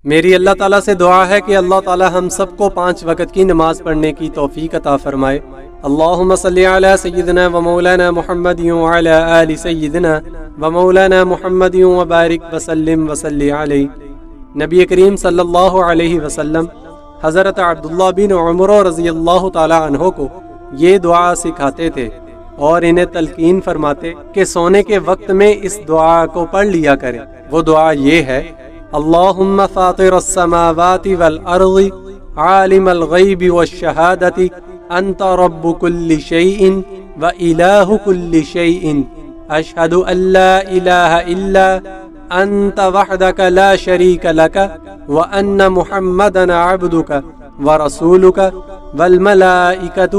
میری اللہ تعالیٰ سے دعا ہے کہ اللہ تعالیٰ ہم سب کو 5 وقت کی نماز پڑھنے کی توفیق عطا فرمائے۔ اللہم صلی علی سیدنا و مولانا محمد وعلی آل سیدنا و مولانا محمد وبارک وسلم وصلی علیہ۔ نبی کریم صلی اللہ علیہ وسلم حضرت عبداللہ بن عمر رضی اللہ تعالی عنہ کو یہ دعا سکھاتے تھے اور انہیں تلقین فرماتے کہ سونے کے وقت میں اس دعا کو پڑھ لیا کریں۔ وہ دعا یہ ہے: اللہم فاطر السماوات والارض عالم الغیب والشہادت انت رب کل شیء و الہ کل شیء اشہد ان لا الہ الا انت وحدک لا شریک لک وان محمدا عبدک ورسولک والملائکۃ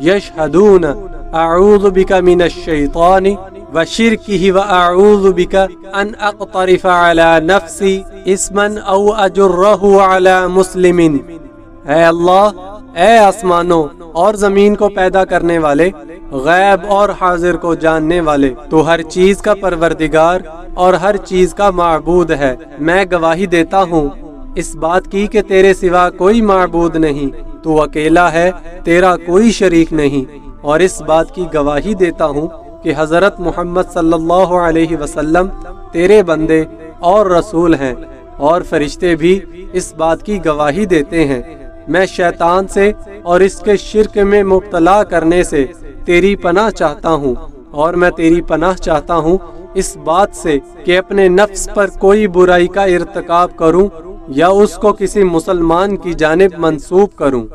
یشہدون اعوذ بک من الشیطان وشرکہ واعوذ بک ان اقترف علی نفسی اسما او اجرہ علی مسلم۔ اے اللہ، اے آسمانوں اور زمین کو پیدا کرنے والے، غیب اور حاضر کو جاننے والے، تو ہر چیز کا پروردگار اور ہر چیز کا معبود ہے۔ میں گواہی دیتا ہوں اس بات کی کہ تیرے سوا کوئی معبود نہیں، تو اکیلا ہے، تیرا کوئی شریک نہیں، اور اس بات کی گواہی دیتا ہوں کہ حضرت محمد صلی اللہ علیہ وسلم تیرے بندے اور رسول ہیں، اور فرشتے بھی اس بات کی گواہی دیتے ہیں۔ میں شیطان سے اور اس کے شرک میں مبتلا کرنے سے تیری پناہ چاہتا ہوں، اور میں تیری پناہ چاہتا ہوں اس بات سے کہ اپنے نفس پر کوئی برائی کا ارتکاب کروں یا اس کو کسی مسلمان کی جانب منسوب کروں۔